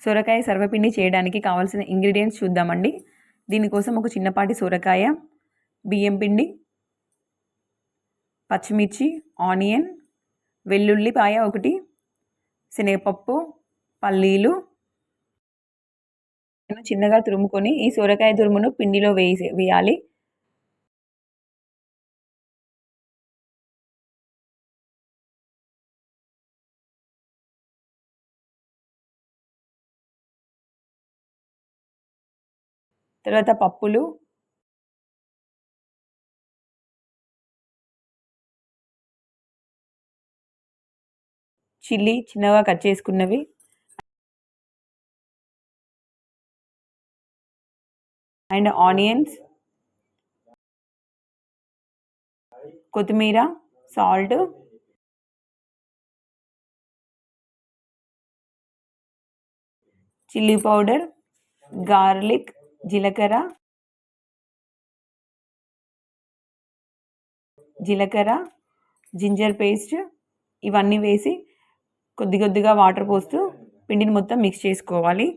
సొరకాయ సర్వపిండి చేయడానికి కావాల్సిన ఇంగ్రీడియంట్స్ చూద్దామండి. దీనికోసం ఒక చిన్నపాటి సొరకాయ, బియ్యం పిండి, పచ్చిమిర్చి, ఆనియన్, వెల్లుల్లిపాయ ఒకటి, శనగపప్పు, పల్లీలు చిన్నగా తురుముకొని ఈ సొరకాయ తురుమును పిండిలో వేయాలి. తర్వాత పప్పులు, చిల్లీ చిన్నగా కట్ చేసుకున్నవి, అండ్ ఆనియన్స్, కొత్తిమీర, సాల్ట్, చిల్లీ పౌడర్, గార్లిక్, జీలకర్ర, జింజర్ పేస్ట్ ఇవన్నీ వేసి కొద్ది కొద్దిగా వాటర్ పోస్తూ పిండిని మొత్తం మిక్స్ చేసుకోవాలి.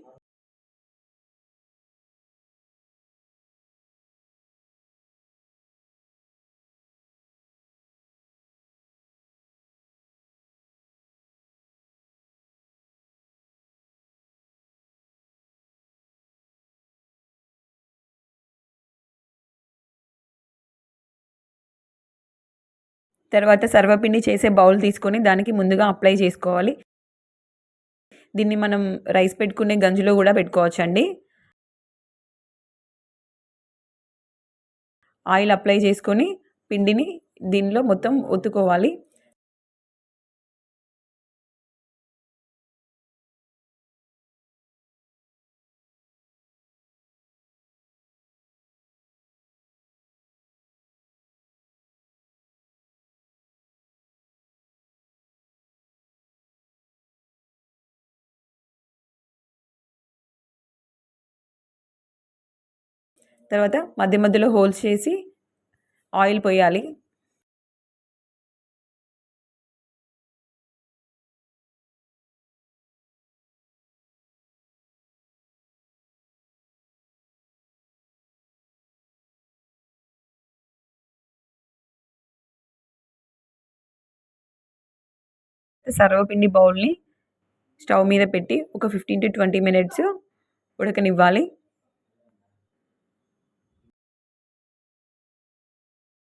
తర్వాత సర్వపిండి చేసే బౌల్ తీసుకొని దానికి ముందుగా అప్లై చేసుకోవాలి. దీన్ని మనం రైస్ పెట్టుకునే గంజులో కూడా పెట్టుకోవచ్చండి. ఆయిల్ అప్లై చేసుకొని పిండిని దీనిలో మొత్తం ఒత్తుకోవాలి. తర్వాత మధ్య మధ్యలో హోల్స్ చేసి ఆయిల్ పోయాలి. సర్వపిండి బౌల్ని స్టవ్ మీద పెట్టి ఒక 15 to 20 మినిట్స్ ఉడకనివ్వాలి.